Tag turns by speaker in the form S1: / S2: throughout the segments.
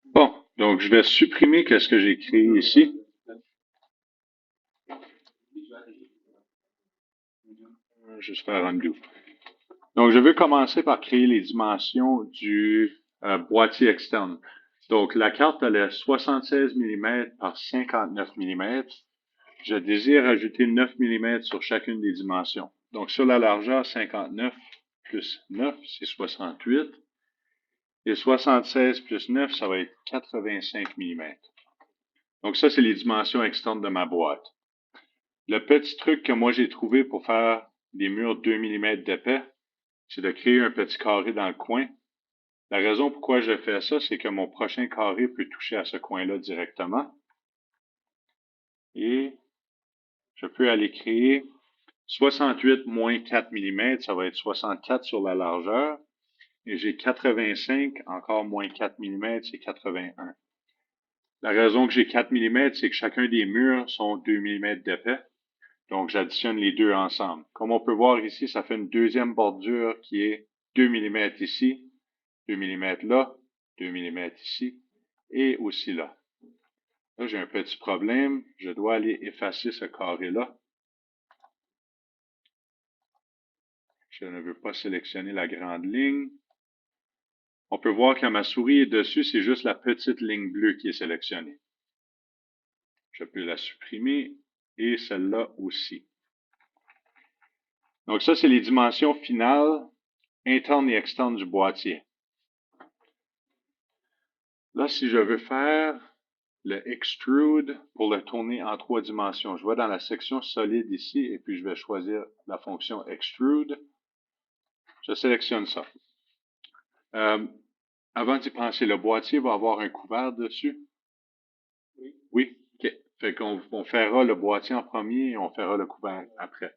S1: Bon, donc je vais supprimer ce que j'ai créé ici. Juste faire undo. Donc, je vais commencer par créer les dimensions du boîtier externe. Donc, la carte, elle est 76 mm par 59 mm. Je désire ajouter 9 mm sur chacune des dimensions. Donc, sur la largeur, 59 plus 9, c'est 68. Et 76 plus 9, ça va être 85 mm. Donc, ça, c'est les dimensions externes de ma boîte. Le petit truc que moi j'ai trouvé pour faire des murs 2 mm d'épais, c'est de créer un petit carré dans le coin. La raison pourquoi je fais ça, c'est que mon prochain carré peut toucher à ce coin-là directement. Et je peux aller créer 68 moins 4 mm, ça va être 64 sur la largeur. Et j'ai 85, encore moins 4 mm, c'est 81. La raison que j'ai 4 mm, c'est que chacun des murs sont 2 mm d'épais. Donc, j'additionne les deux ensemble. Comme on peut voir ici, ça fait une deuxième bordure qui est 2 mm ici, 2 mm là, 2 mm ici et aussi là. Là, j'ai un petit problème. Je dois aller effacer ce carré-là. Je ne veux pas sélectionner la grande ligne. On peut voir quand ma souris est dessus, c'est juste la petite ligne bleue qui est sélectionnée. Je peux la supprimer et celle-là aussi. Donc ça, c'est les dimensions finales, internes et externes du boîtier. Là, si je veux faire le extrude pour le tourner en 3 dimensions, je vais dans la section solide ici et puis je vais choisir la fonction extrude. Je sélectionne ça. Avant d'y penser, le boîtier va avoir un couvert dessus? Oui? OK. Fait qu'on fera le boîtier en premier et on fera le couvert après.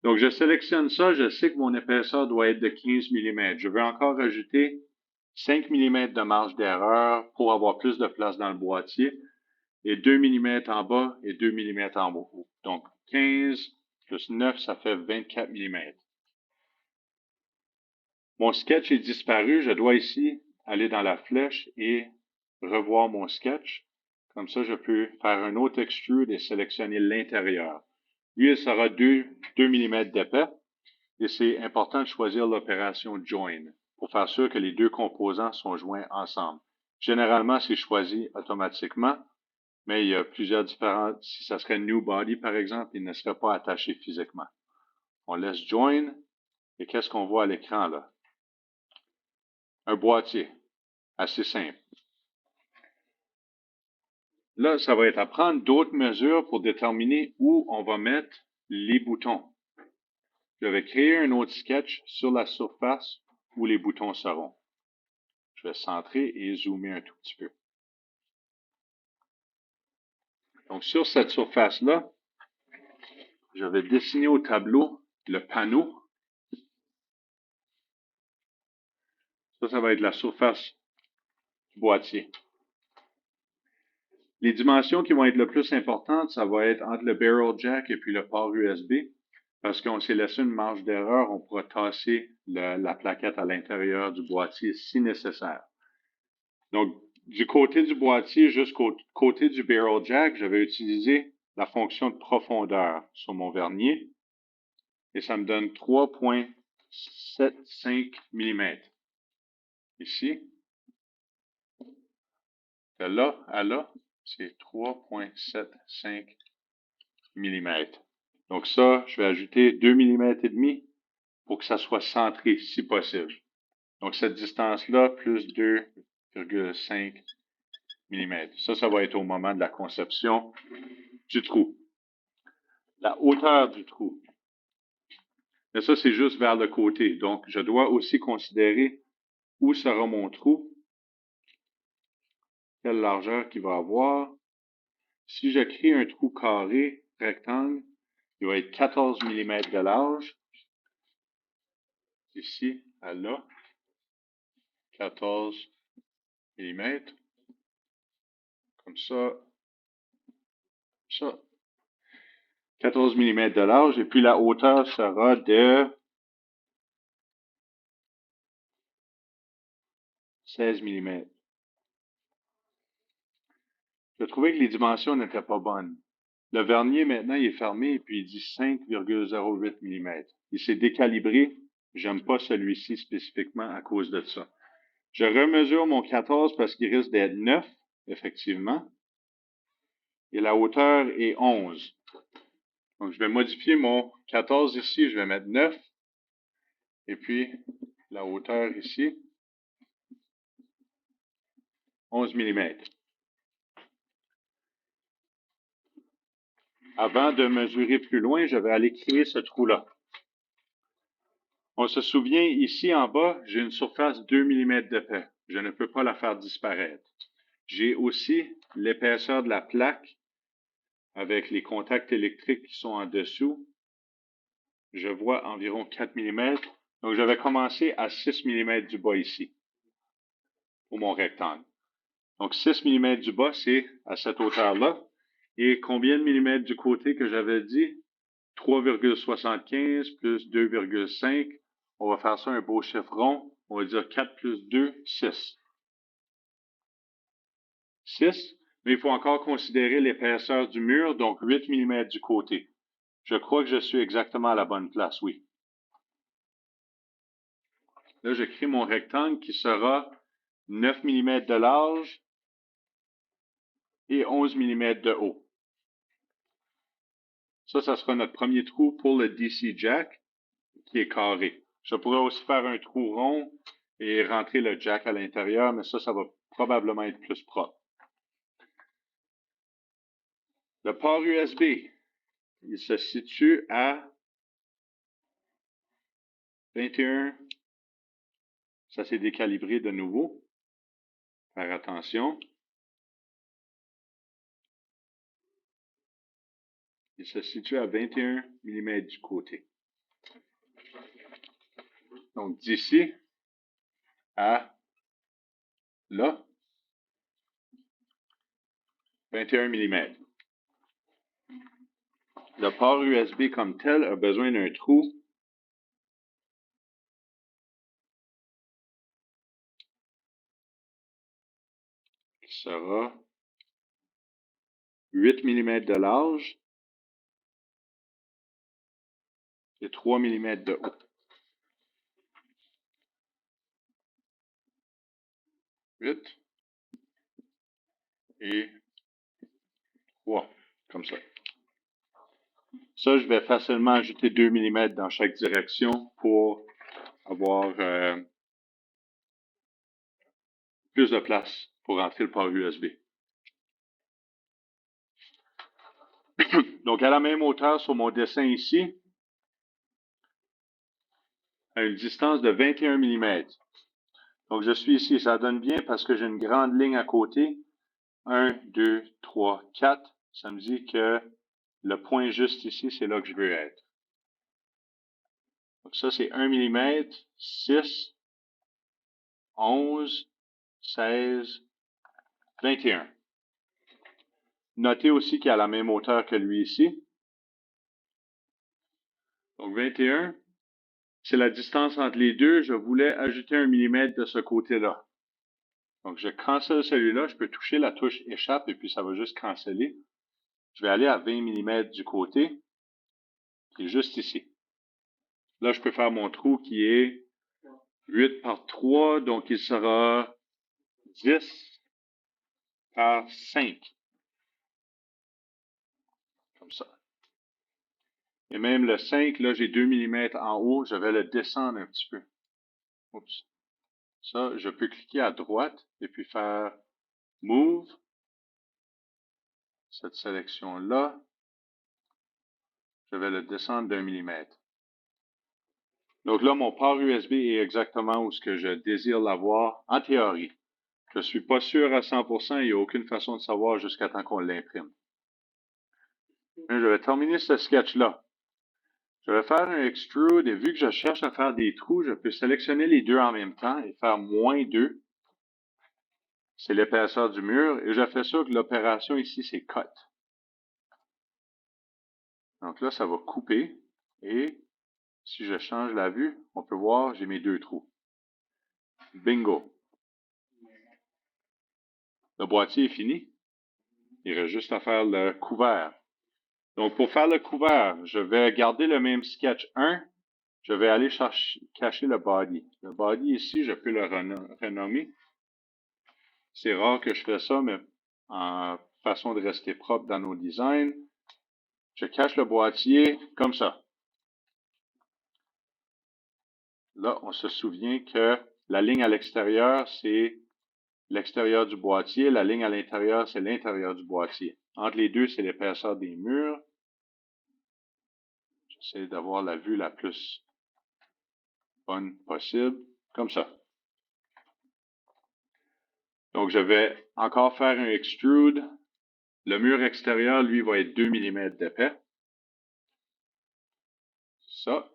S1: Donc, je sélectionne ça. Je sais que mon épaisseur doit être de 15 mm. Je veux encore ajouter 5 mm de marge d'erreur pour avoir plus de place dans le boîtier. Et 2 mm en bas et 2 mm en haut. Donc, 15 plus 9, ça fait 24 mm. Mon sketch est disparu. Je dois ici aller dans la flèche et revoir mon sketch. Comme ça, je peux faire un autre extrude et sélectionner l'intérieur. Lui, il sera 2 mm d'épais. Et c'est important de choisir l'opération Join pour faire sûr que les deux composants sont joints ensemble. Généralement, c'est choisi automatiquement, mais il y a plusieurs différentes. Si ça serait New Body, par exemple, il ne serait pas attaché physiquement. On laisse Join, et qu'est-ce qu'on voit à l'écran là? Un boîtier, assez simple. Là, ça va être à prendre d'autres mesures pour déterminer où on va mettre les boutons. Je vais créer un autre sketch sur la surface où les boutons seront. Je vais centrer et zoomer un tout petit peu. Donc, sur cette surface-là, je vais dessiner au tableau le panneau. Ça va être la surface du boîtier. Les dimensions qui vont être le plus importantes, ça va être entre le barrel jack et puis le port USB. Parce qu'on s'est laissé une marge d'erreur, on pourra tasser la plaquette à l'intérieur du boîtier si nécessaire. Donc, du côté du boîtier jusqu'au côté du barrel jack, je vais utiliser la fonction de profondeur sur mon vernier. Et ça me donne 3,75 mm. Ici, de là à là, c'est 3,75 mm. Donc ça, je vais ajouter 2 mm et demi pour que ça soit centré si possible. Donc cette distance-là, plus 2,5 mm. Ça va être au moment de la conception du trou. La hauteur du trou. Mais ça, c'est juste vers le côté. Donc, je dois aussi considérer où sera mon trou, quelle largeur qu'il va avoir. Si je crée un trou carré, rectangle, il va être 14 mm de large. Ici, à là, 14 mm. Comme ça, ça. 14 mm de large. Et puis la hauteur sera de 16 mm. Je trouvais que les dimensions n'étaient pas bonnes. Le vernier, maintenant, il est fermé et puis il dit 5,08 mm. Il s'est décalibré. J'aime pas celui-ci spécifiquement à cause de ça. Je remesure mon 14 parce qu'il risque d'être 9, effectivement. Et la hauteur est 11. Donc, je vais modifier mon 14 ici. Je vais mettre 9. Et puis, la hauteur ici, 11 mm. Avant de mesurer plus loin, je vais aller créer ce trou-là. On se souvient, ici en bas, j'ai une surface 2 mm d'épais. Je ne peux pas la faire disparaître. J'ai aussi l'épaisseur de la plaque avec les contacts électriques qui sont en dessous. Je vois environ 4 mm. Donc, je vais commencer à 6 mm du bas ici, pour mon rectangle. Donc, 6 mm du bas, c'est à cette hauteur-là. Et combien de millimètres du côté que j'avais dit? 3,75 plus 2,5. On va faire ça un beau chiffre rond. On va dire 4 plus 2, 6. 6, mais il faut encore considérer l'épaisseur du mur, donc 8 mm du côté. Je crois que je suis exactement à la bonne place, oui. Là, je crée mon rectangle qui sera 9 mm de large et 11 mm de haut. Ça sera notre premier trou pour le DC jack qui est carré. Je pourrais aussi faire un trou rond et rentrer le jack à l'intérieur, mais ça va probablement être plus propre. Le port USB, il se situe à 21. Ça s'est décalibré de nouveau. Faire attention. Il se situe à 21 mm du côté. Donc, d'ici à là, 21 mm. Le port USB comme tel a besoin d'un trou qui sera 8 mm de large et 3 mm de haut. 8 et 3, comme ça. Ça, je vais facilement ajouter 2 mm dans chaque direction pour avoir plus de place pour rentrer le port USB. Donc, à la même hauteur sur mon dessin ici, à une distance de 21 mm. Donc, je suis ici. Ça donne bien parce que j'ai une grande ligne à côté. 1, 2, 3, 4. Ça me dit que le point juste ici, c'est là que je veux être. Donc, ça, c'est 1 mm, 6, 11, 16, 21. Notez aussi qu'il a la même hauteur que lui ici. Donc, 21, c'est la distance entre les deux. Je voulais ajouter 1 mm de ce côté-là. Donc, je cancelle celui-là. Je peux toucher la touche échappe et puis ça va juste canceller. Je vais aller à 20 mm du côté, qui est juste ici. Là, je peux faire mon trou qui est 8 par 3, donc il sera 10 par 5. Comme ça. Et même le 5, là, j'ai 2 mm en haut, je vais le descendre un petit peu. Oups. Ça, je peux cliquer à droite et puis faire Move. Cette sélection-là, je vais le descendre d'1 mm. Donc là, mon port USB est exactement où ce que je désire l'avoir en théorie. Je ne suis pas sûr à 100%, il n'y a aucune façon de savoir jusqu'à temps qu'on l'imprime. Je vais terminer ce sketch-là. Je vais faire un extrude et vu que je cherche à faire des trous, je peux sélectionner les deux en même temps et faire -2. C'est l'épaisseur du mur et je fais sûr que l'opération ici, c'est cut. Donc là, ça va couper et si je change la vue, on peut voir, j'ai mes deux trous. Bingo! Le boîtier est fini. Il reste juste à faire le couvert. Donc, pour faire le couvert, je vais garder le même sketch 1. Je vais aller cacher le body. Le body ici, je peux le renommer. C'est rare que je fais ça, mais en façon de rester propre dans nos designs, je cache le boîtier comme ça. Là, on se souvient que la ligne à l'extérieur, c'est l'extérieur du boîtier. La ligne à l'intérieur, c'est l'intérieur du boîtier. Entre les deux, c'est l'épaisseur des murs. J'essaie d'avoir la vue la plus bonne possible, comme ça. Donc, je vais encore faire un extrude. Le mur extérieur, lui, va être 2 mm d'épais. Ça.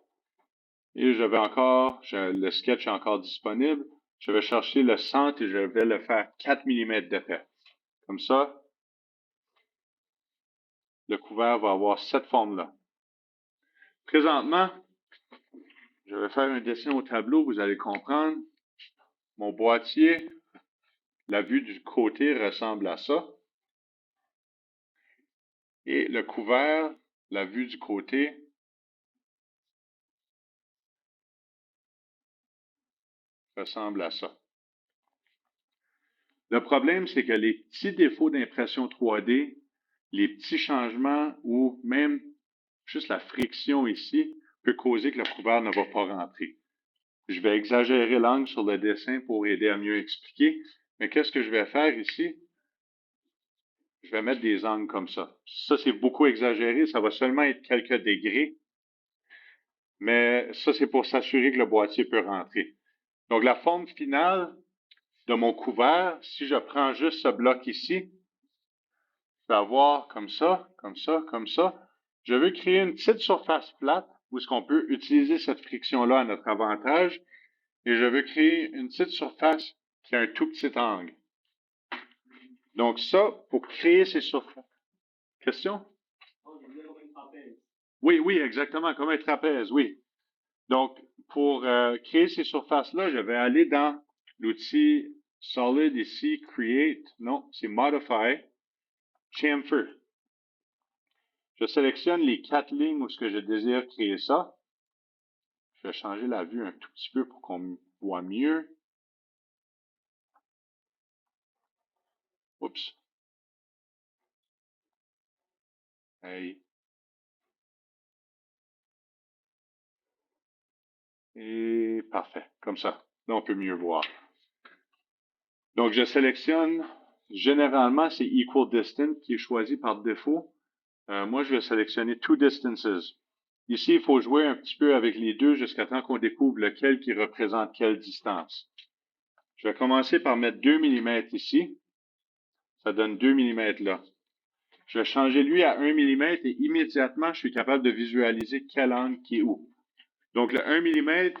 S1: Et je vais encore, le sketch est encore disponible. Je vais chercher le centre et je vais le faire 4 mm d'épais. Comme ça, le couvert va avoir cette forme-là. Présentement, je vais faire un dessin au tableau, vous allez comprendre. Mon boîtier, la vue du côté ressemble à ça. Et le couvert, la vue du côté, ressemble à ça. Le problème, c'est que les petits défauts d'impression 3D, les petits changements ou même juste la friction ici peut causer que le couvert ne va pas rentrer. Je vais exagérer l'angle sur le dessin pour aider à mieux expliquer, mais qu'est-ce que je vais faire ici? Je vais mettre des angles comme ça. Ça, c'est beaucoup exagéré, ça va seulement être quelques degrés, mais ça, c'est pour s'assurer que le boîtier peut rentrer. Donc, la forme finale de mon couvert, si je prends juste ce bloc ici, je vais avoir comme ça, comme ça, comme ça. Je veux créer une petite surface plate où est-ce qu'on peut utiliser cette friction-là à notre avantage. Et je veux créer une petite surface qui a un tout petit angle. Donc ça, pour créer ces surfaces. Question? Oui, oui, exactement, comme un trapèze, oui. Donc, pour créer ces surfaces-là, je vais aller dans l'outil Solid ici, Create, non, c'est Modify, Chamfer. Je sélectionne les 4 lignes où ce que je désire créer ça. Je vais changer la vue un tout petit peu pour qu'on voit mieux. Oups. Hey. Et parfait, comme ça. Là, on peut mieux voir. Donc, je sélectionne, généralement, c'est Equal Distance qui est choisi par défaut. Moi, je vais sélectionner Two Distances. Ici, il faut jouer un petit peu avec les deux jusqu'à temps qu'on découvre lequel qui représente quelle distance. Je vais commencer par mettre 2 mm ici. Ça donne 2 mm là. Je vais changer lui à 1 mm et immédiatement, je suis capable de visualiser quel angle qui est où. Donc, le 1 mm,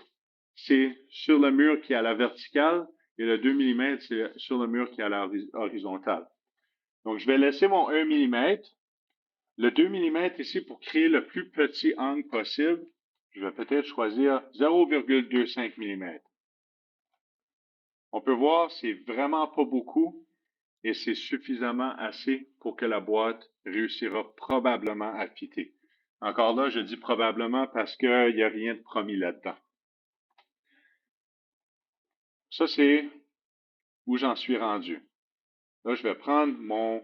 S1: c'est sur le mur qui est à la verticale et le 2 mm, c'est sur le mur qui est à la horizontale. Donc, je vais laisser mon 1 mm. Le 2 mm ici, pour créer le plus petit angle possible, je vais peut-être choisir 0,25 mm. On peut voir, c'est vraiment pas beaucoup et c'est suffisamment assez pour que la boîte réussira probablement à fitter. Encore là, je dis probablement parce qu'il n'y a rien de promis là-dedans. Ça, c'est où j'en suis rendu. Là, je vais prendre mon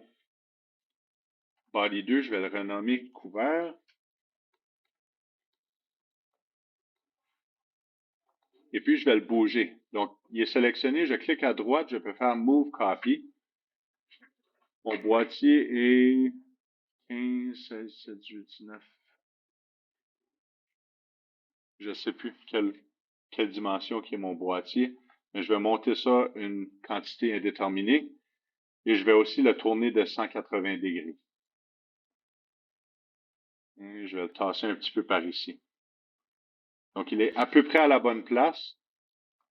S1: body 2, je vais le renommer couvert. Et puis, je vais le bouger. Donc, il est sélectionné, je clique à droite, je peux faire Move Copy. Mon boîtier est 15, 16, 17, 18, 19. Je ne sais plus quelle dimension qui est mon boîtier, mais je vais monter ça une quantité indéterminée et je vais aussi le tourner de 180 degrés. Et je vais le tasser un petit peu par ici. Donc, il est à peu près à la bonne place.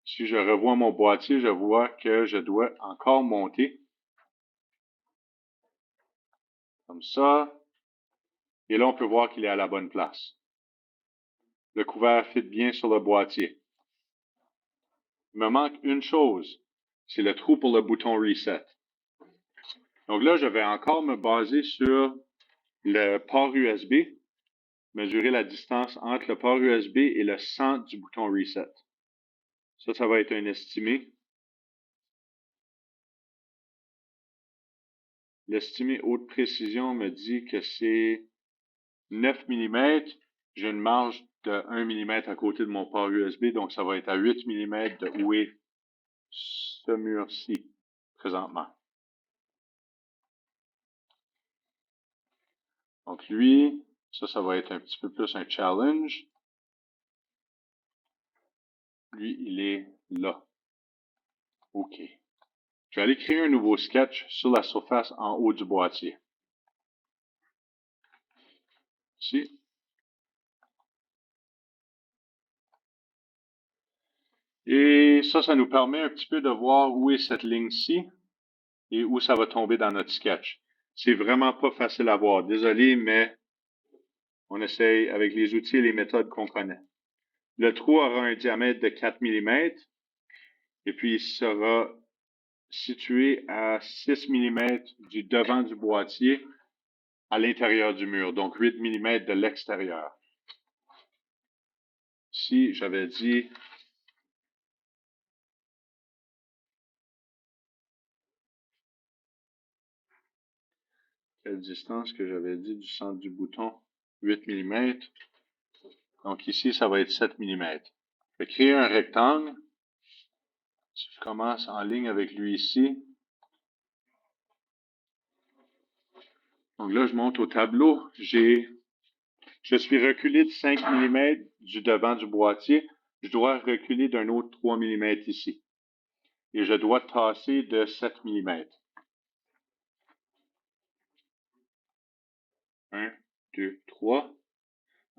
S1: Si je revois mon boîtier, je vois que je dois encore monter. Comme ça. Et là, on peut voir qu'il est à la bonne place. Le couvert fit bien sur le boîtier. Il me manque une chose. C'est le trou pour le bouton Reset. Donc là, je vais encore me baser sur le port USB, mesurer la distance entre le port USB et le centre du bouton Reset. Ça va être un estimé. L'estimé haute précision me dit que c'est 9 mm. J'ai une marge de 1 mm à côté de mon port USB, donc ça va être à 8 mm de où est ce mur-ci présentement. Donc lui, ça va être un petit peu plus un challenge. Lui, il est là. OK. Je vais aller créer un nouveau sketch sur la surface en haut du boîtier. Ici. Et ça nous permet un petit peu de voir où est cette ligne-ci et où ça va tomber dans notre sketch. C'est vraiment pas facile à voir. Désolé, mais on essaye avec les outils et les méthodes qu'on connaît. Le trou aura un diamètre de 4 mm et puis il sera situé à 6 mm du devant du boîtier à l'intérieur du mur, donc 8 mm de l'extérieur. Ici, j'avais dit quelle distance que j'avais dit du centre du bouton? 8 mm. Donc ici, ça va être 7 mm. Je vais créer un rectangle. Si je commence en ligne avec lui ici. Donc là, je monte au tableau. Je suis reculé de 5 mm du devant du boîtier. Je dois reculer d'un autre 3 mm ici. Et je dois tasser de 7 mm. 1, 2, 3.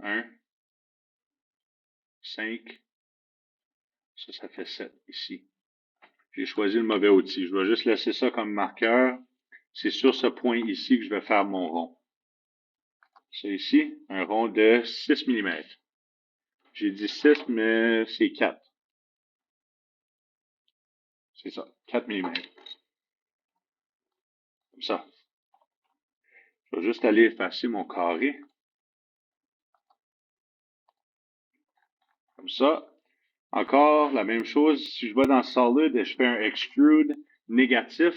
S1: 1, 5. Ça fait 7 ici. J'ai choisi le mauvais outil. Je vais juste laisser ça comme marqueur. C'est sur ce point ici que je vais faire mon rond. C'est ici, un rond de 6 mm. J'ai dit 6, mais c'est 4. C'est ça, 4 mm. Comme ça. Je vais juste aller effacer mon carré. Comme ça. Encore la même chose, si je vais dans Solid et je fais un Extrude négatif,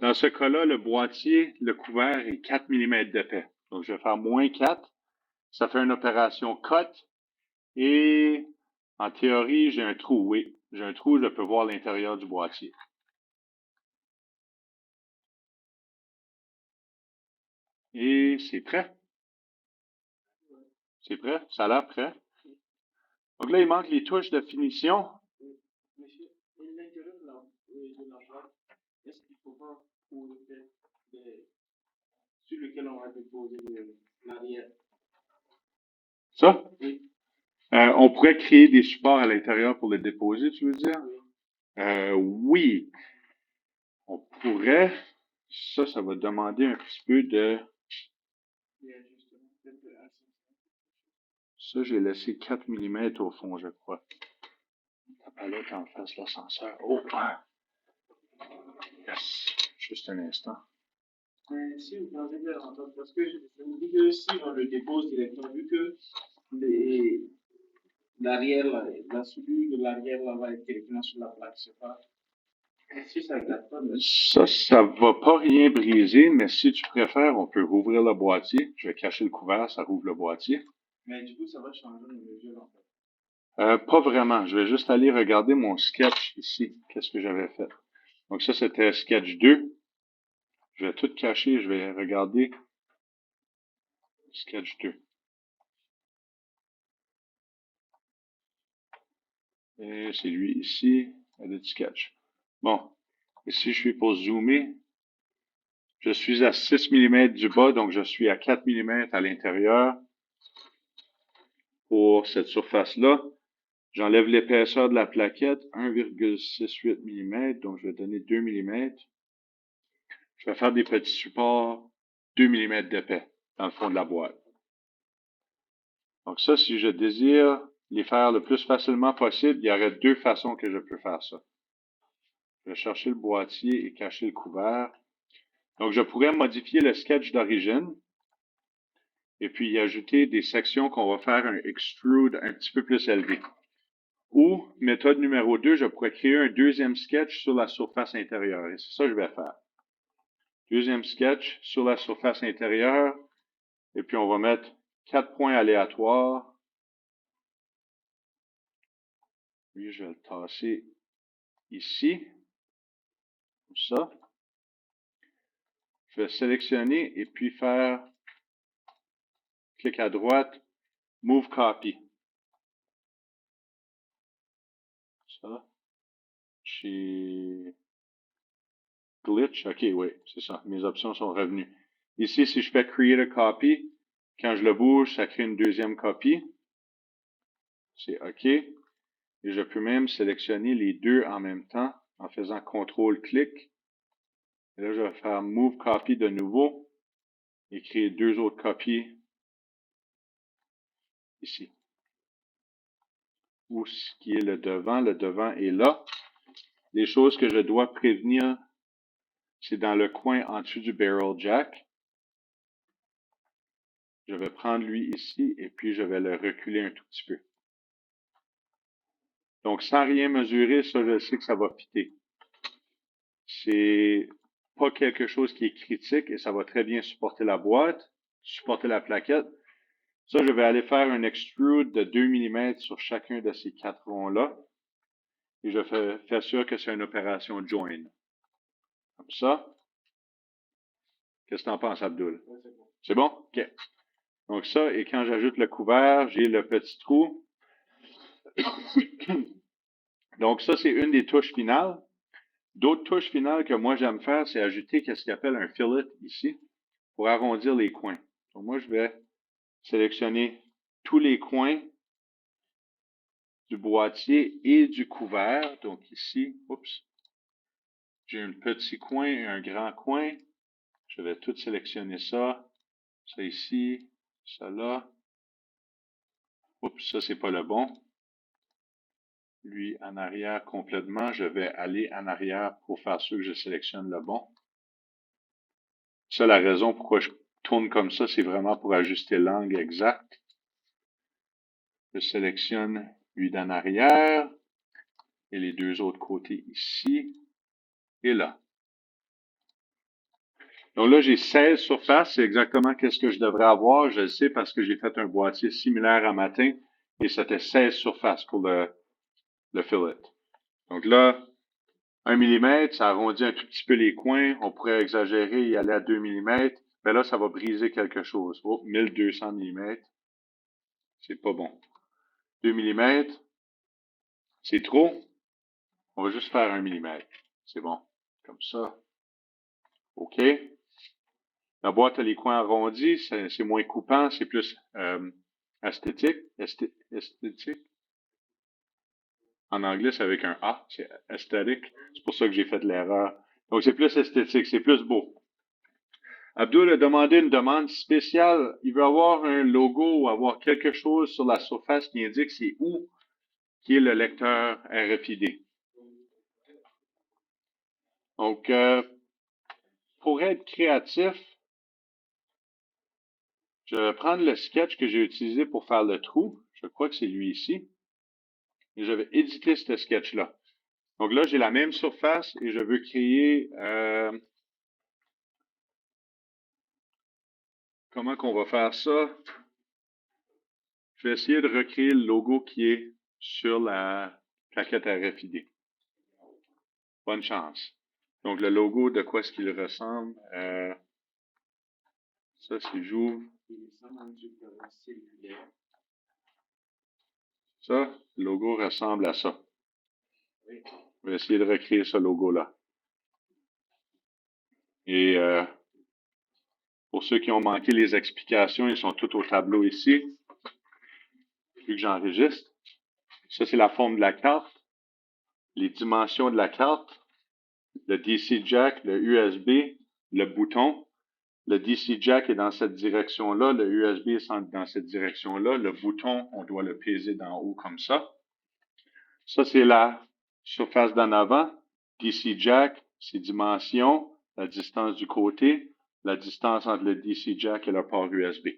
S1: dans ce cas-là, le boîtier, le couvert est 4 mm d'épais. Donc, je vais faire moins 4. Ça fait une opération cut. Et en théorie, j'ai un trou, oui. J'ai un trou, je peux voir l'intérieur du boîtier. Et c'est prêt. C'est prêt. Ça a l'air prêt. Donc là, il manque les touches de finition.
S2: Monsieur, l'intérieur de la boîte, est-ce qu'il faut pas pour le fait sur lequel on va déposer l'arrière?
S1: Ça?
S2: Oui.
S1: On pourrait créer des supports à l'intérieur pour le déposer, tu veux dire? Oui. On pourrait. Ça va demander un petit peu de. Ça, j'ai laissé 4 mm au fond, je crois. La palette en face de l'ascenseur. Oh! Yes! Juste un instant.
S2: Si vous pensez bien entendre, parce que je me dis que si on le dépose directement, vu que l'arrière, la soudure de l'arrière là, va être directement sur la plaque, je sais pas. Si ça gâte pas, mais...
S1: Ça va pas rien briser, mais si tu préfères, on peut rouvrir le boîtier. Je vais cacher le couvert, ça rouvre le boîtier.
S2: Mais du coup, ça va changer les mesures en fait.
S1: Pas vraiment. Je vais juste aller regarder mon sketch ici. Qu'est-ce que j'avais fait? Donc ça, c'était sketch 2. Je vais tout cacher. Je vais regarder sketch 2. Et c'est lui ici. Edit sketch. Bon. Ici, je suis pour zoomer. Je suis à 6 mm du bas, donc je suis à 4 mm à l'intérieur pour cette surface-là. J'enlève l'épaisseur de la plaquette, 1,68 mm, donc je vais donner 2 mm. Je vais faire des petits supports 2 mm d'épais dans le fond de la boîte. Donc ça, si je désire les faire le plus facilement possible, il y aurait deux façons que je peux faire ça. Je vais chercher le boîtier et cacher le couvert. Donc, je pourrais modifier le sketch d'origine et puis y ajouter des sections qu'on va faire un extrude un petit peu plus élevé. Ou, méthode numéro 2, je pourrais créer un deuxième sketch sur la surface intérieure. Et c'est ça que je vais faire. Deuxième sketch sur la surface intérieure. Et puis, on va mettre 4 points aléatoires. Lui, je vais le tasser ici. Comme ça. Je vais sélectionner et puis faire clic à droite, Move Copy. Ça. Chez Glitch. OK, oui, c'est ça. Mes options sont revenues. Ici, si je fais Create a Copy, quand je le bouge, ça crée une deuxième copie. C'est OK. Et je peux même sélectionner les deux en même temps en faisant CTRL-clic. Et là, je vais faire Move Copy de nouveau et créer deux autres copies ici. Où ce qui est le devant est là. Les choses que je dois prévenir, c'est dans le coin en dessous du barrel jack. Je vais prendre lui ici et puis je vais le reculer un tout petit peu. Donc, sans rien mesurer, ça, je sais que ça va fitter. C'est pas quelque chose qui est critique et ça va très bien supporter la boîte, supporter la plaquette. Ça, je vais aller faire un extrude de 2 mm sur chacun de ces 4 ronds-là. Et je fais sûr que c'est une opération join. Comme ça. Qu'est-ce que tu en penses, Abdul?
S2: Ouais, c'est bon.
S1: C'est bon? OK. Donc ça, et quand j'ajoute le couvert, j'ai le petit trou. Donc ça, c'est une des touches finales. D'autres touches finales que moi j'aime faire, c'est ajouter ce qu'on appelle un fillet ici pour arrondir les coins. Donc moi, je vais sélectionner tous les coins du boîtier et du couvert. Donc ici, oups, j'ai un petit coin et un grand coin. Je vais tout sélectionner ça. Ça ici, ça là. Oups, ça c'est pas le bon. Lui en arrière complètement. Je vais aller en arrière pour faire sûr que je sélectionne le bon. Ça, la raison pourquoi je tourne comme ça, c'est vraiment pour ajuster l'angle exact. Je sélectionne lui d'en arrière et les deux autres côtés ici et là. Donc là, j'ai 16 surfaces. C'est exactement ce que je devrais avoir. Je le sais parce que j'ai fait un boîtier similaire à matin et c'était 16 surfaces pour le fillet. Donc là, 1 mm, ça arrondit un tout petit peu les coins. On pourrait exagérer et y aller à 2 mm. Mais là, ça va briser quelque chose. Oh, 1200 mm. C'est pas bon. 2 mm, c'est trop. On va juste faire 1 mm. C'est bon. Comme ça. OK. La boîte a les coins arrondis. C'est moins coupant. C'est plus esthétique. Esthétique. En anglais, c'est avec un A. C'est aesthetic. C'est pour ça que j'ai fait l'erreur. Donc, c'est plus esthétique. C'est plus beau. Abdul a demandé une demande spéciale. Il veut avoir un logo ou avoir quelque chose sur la surface qui indique c'est où qui est le lecteur RFID. Donc, pour être créatif, je vais prendre le sketch que j'ai utilisé pour faire le trou. Je crois que c'est lui ici. Et je vais éditer ce sketch-là. Donc là, j'ai la même surface et je veux créer... comment qu'on va faire ça? Je vais essayer de recréer le logo qui est sur la plaquette RFID. Bonne chance. Donc, le logo, de quoi est-ce qu'il ressemble? Ça, c'est j'ouvre. Ça, le logo ressemble à ça. Je vais essayer de recréer ce logo-là. Et pour ceux qui ont manqué les explications, ils sont tous au tableau ici. Vu que j'enregistre. Ça, c'est la forme de la carte. Les dimensions de la carte. Le DC jack, le USB, le bouton. Le DC jack est dans cette direction-là. Le USB est dans cette direction-là. Le bouton, on doit le peser d'en haut comme ça. Ça, c'est la surface d'en avant. DC jack, ses dimensions. la distance du côté, la distance entre le DC jack et le port USB.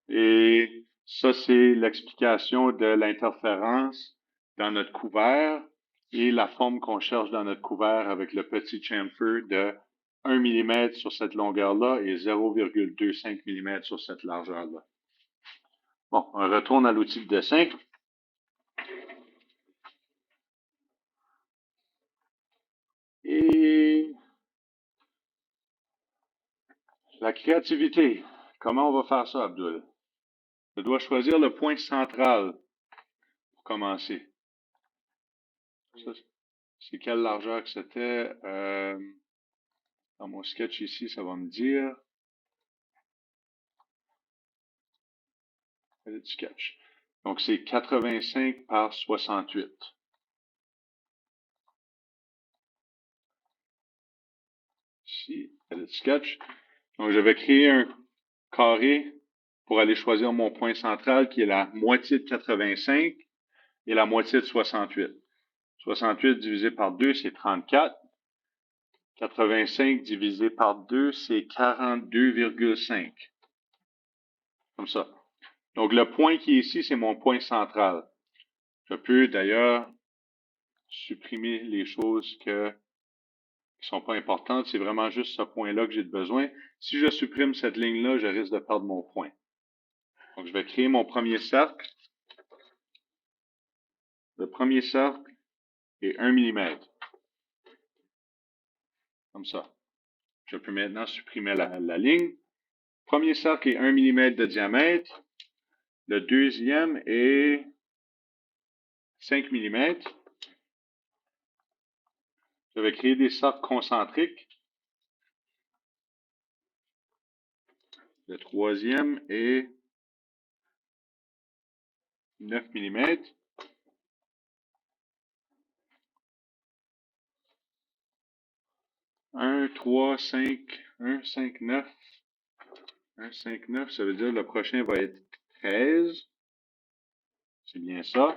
S1: Et ça, c'est l'explication de l'interférence dans notre couvert et la forme qu'on cherche dans notre couvert avec le petit chamfer de 1 mm sur cette longueur-là et 0,25 mm sur cette largeur-là. Bon, on retourne à l'outil de dessin. Et la créativité. Comment on va faire ça, Abdul? Je dois choisir le point central pour commencer. Ça, c'est quelle largeur que c'était? Dans mon sketch ici, ça va me dire. Edit sketch. Donc, c'est 85 par 68. Ici, edit sketch. Donc, je vais créer un carré pour aller choisir mon point central qui est la moitié de 85 et la moitié de 68. 68 divisé par 2, c'est 34. 85 divisé par 2, c'est 42,5. Comme ça. Donc, le point qui est ici, c'est mon point central. Je peux d'ailleurs supprimer les choses qui ne sont pas importantes. C'est vraiment juste ce point-là que j'ai besoin. Si je supprime cette ligne-là, je risque de perdre mon point. Donc, je vais créer mon premier cercle. Le premier cercle est 1 mm. Comme ça. Je peux maintenant supprimer la ligne. Premier cercle est 1 mm de diamètre. Le deuxième est 5 mm. Je vais créer des cercles concentriques. Le troisième est 9 mm. 1, 3, 5, 1, 5, 9. 1, 5, 9, ça veut dire que le prochain va être 13. C'est bien ça.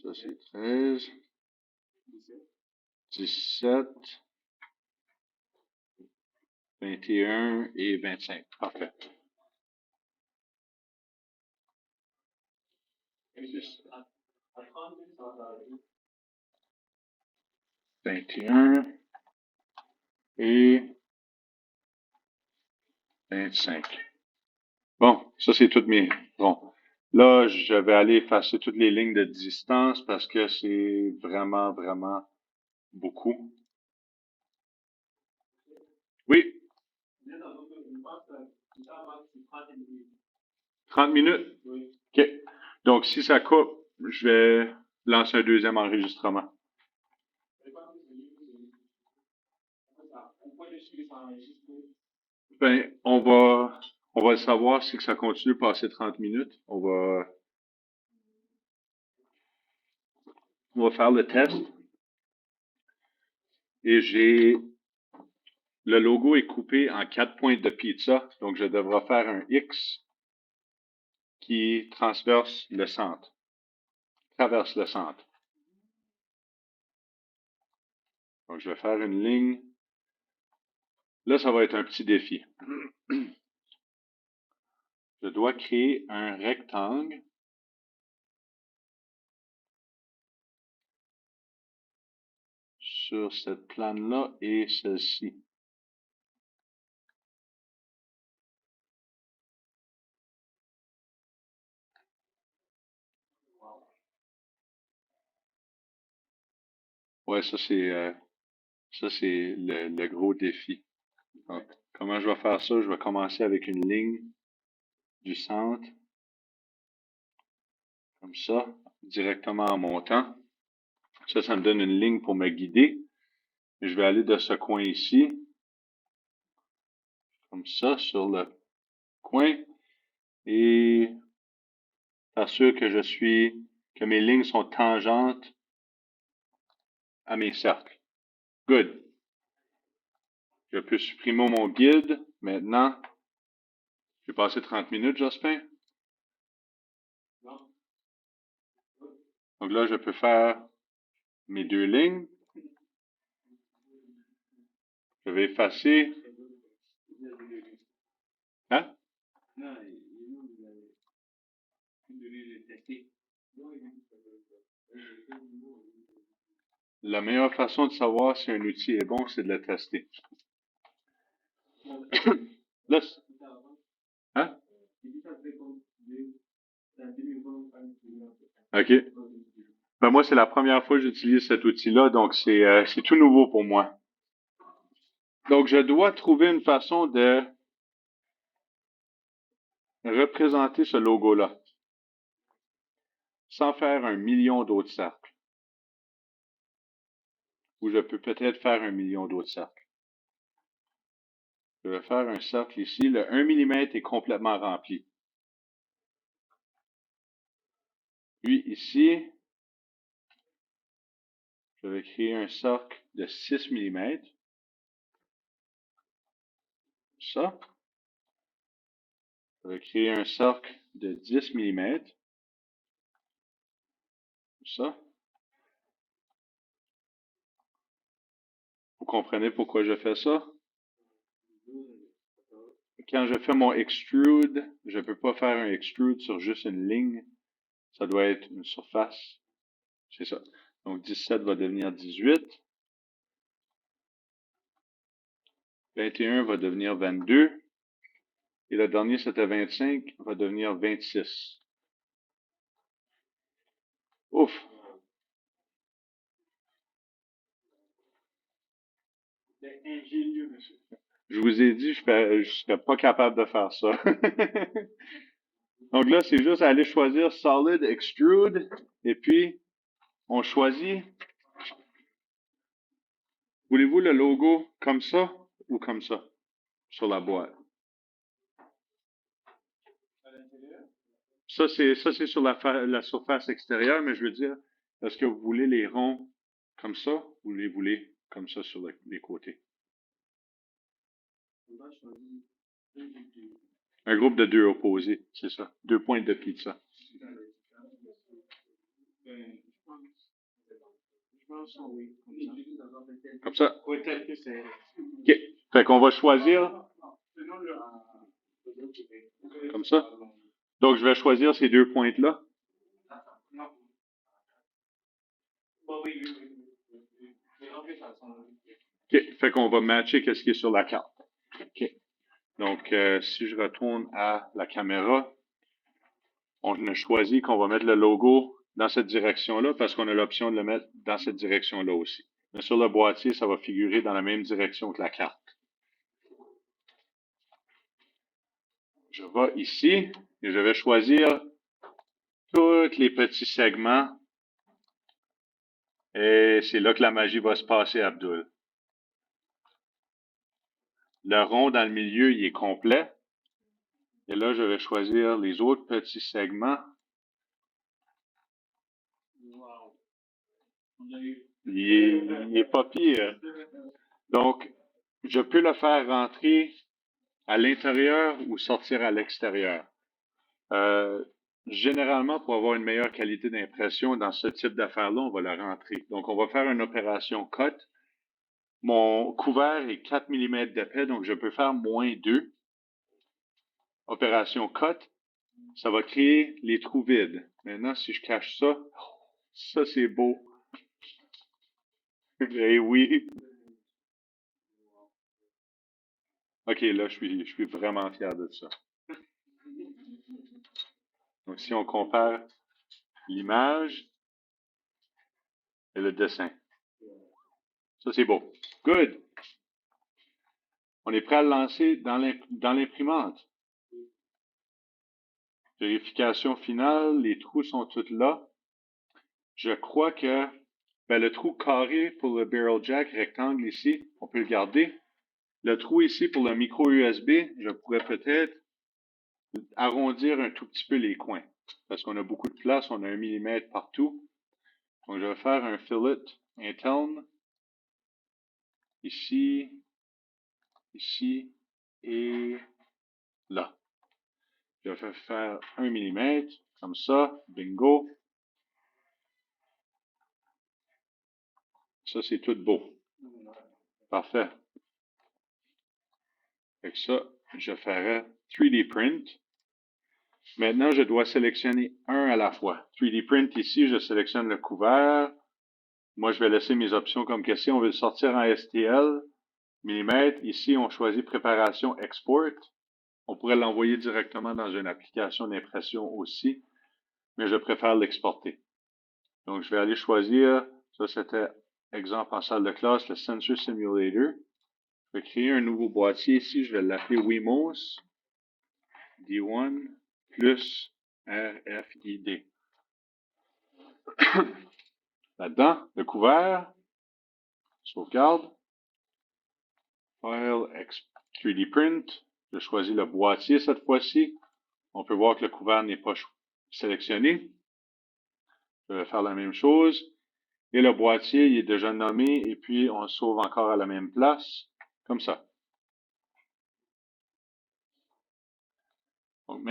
S1: Ça, c'est 13. 17. 21 et 25. Parfait. 21 et 25. Bon, ça c'est toutes mes... Bon, là, je vais aller effacer toutes les lignes de distance parce que c'est vraiment, vraiment beaucoup. Oui? 30 minutes? OK. Donc, si ça coupe, je vais lancer un deuxième enregistrement. Ben, on va le savoir si que ça continue de passer 30 minutes. On va faire le test. Et le logo est coupé en 4 pointes de pizza. Donc, je devrais faire un X qui traverse le centre. Donc, je vais faire une ligne. Là, ça va être un petit défi. Je dois créer un rectangle sur cette plane-là et celle-ci. Ouais, ça c'est le gros défi. Donc, comment je vais faire ça? Je vais commencer avec une ligne du centre, comme ça, directement en montant. Ça me donne une ligne pour me guider. Je vais aller de ce coin ici, comme ça, sur le coin, et s'assure que mes lignes sont tangentes à mes cercles. Good. Je peux supprimer mon guide maintenant. J'ai passé 30 minutes, Jospin.
S2: Non.
S1: Donc là, je peux faire mes deux lignes. Je vais effacer. Hein?
S2: Non, vous avez donné le tester.
S1: La meilleure façon de savoir si un outil est bon, c'est de le tester. Là, hein? OK. Ben moi, c'est la première fois que j'utilise cet outil-là, donc c'est tout nouveau pour moi. Donc, je dois trouver une façon de représenter ce logo-là sans faire un million d'autres cercles. Ou je peux peut-être faire 1 million d'autres cercles. Je vais faire un cercle ici. Le 1 mm est complètement rempli. Puis ici, je vais créer un cercle de 6 mm. Ça. Je vais créer un cercle de 10 mm. Ça. Vous comprenez pourquoi je fais ça? Quand je fais mon extrude, je ne peux pas faire un extrude sur juste une ligne. Ça doit être une surface. C'est ça. Donc 17 va devenir 18. 21 va devenir 22. Et le dernier, c'était 25, va devenir 26. Ouf!
S2: C'est ingénieux, monsieur.
S1: Je vous ai dit, je ne serais pas capable de faire ça. Donc là, c'est juste aller choisir Solid Extrude. Et puis, on choisit. Voulez-vous le logo comme ça ou comme ça sur la boîte? Ça, c'est sur la surface extérieure, mais je veux dire, est-ce que vous voulez les ronds comme ça ou les voulez comme ça sur les côtés? Un groupe de deux opposés, c'est ça. 2 pointes de pizza. Comme ça.
S2: Peut-être que c'est.
S1: OK. Fait qu'on va choisir comme ça. Donc, je vais choisir ces 2 pointes-là.
S2: Non. Oui.
S1: OK. Fait qu'on va matcher ce qui est sur la carte. OK. Donc, si je retourne à la caméra, on a choisi qu'on va mettre le logo dans cette direction-là parce qu'on a l'option de le mettre dans cette direction-là aussi. Mais sur le boîtier, ça va figurer dans la même direction que la carte. Je vais ici et je vais choisir tous les petits segments. Et c'est là que la magie va se passer, Abdul. Le rond dans le milieu, il est complet. Et là, je vais choisir les autres petits segments.
S2: Wow.
S1: Il est pas pire. Donc, je peux le faire rentrer à l'intérieur ou sortir à l'extérieur. Généralement, pour avoir une meilleure qualité d'impression dans ce type d'affaires-là, on va le rentrer. Donc, on va faire une opération cut. Mon couvert est 4 mm d'épais, donc je peux faire -2. Opération cut, ça va créer les trous vides. Maintenant, si je cache ça, ça c'est beau. Eh oui. OK, là, je suis vraiment fier de ça. Donc, si on compare l'image et le dessin. Ça, c'est beau. Good. On est prêt à le lancer dans l'imprimante. Vérification finale, les trous sont tous là. Je crois que le trou carré pour le barrel jack rectangle ici, on peut le garder. Le trou ici pour le micro USB, je pourrais peut-être arrondir un tout petit peu les coins. Parce qu'on a beaucoup de place, on a 1 mm partout. Donc je vais faire un fillet interne. Ici, ici et là. Je vais faire 1 mm, comme ça, bingo. Ça, c'est tout beau. Parfait. Avec ça, je ferai 3D print. Maintenant, je dois sélectionner un à la fois. 3D print ici, je sélectionne le couvert. Moi, je vais laisser mes options comme question. On veut le sortir en STL, millimètres. Ici, on choisit préparation export. On pourrait l'envoyer directement dans une application d'impression aussi, mais je préfère l'exporter. Donc, je vais aller choisir, ça c'était exemple en salle de classe, le Sensor Simulator. Je vais créer un nouveau boîtier ici, je vais l'appeler Wemos D1 plus RFID. Là-dedans, le couvert, sauvegarde, File, 3D Print. Je choisis le boîtier cette fois-ci. On peut voir que le couvert n'est pas sélectionné. Je vais faire la même chose. Et le boîtier, il est déjà nommé et puis on le sauve encore à la même place, comme ça. Donc,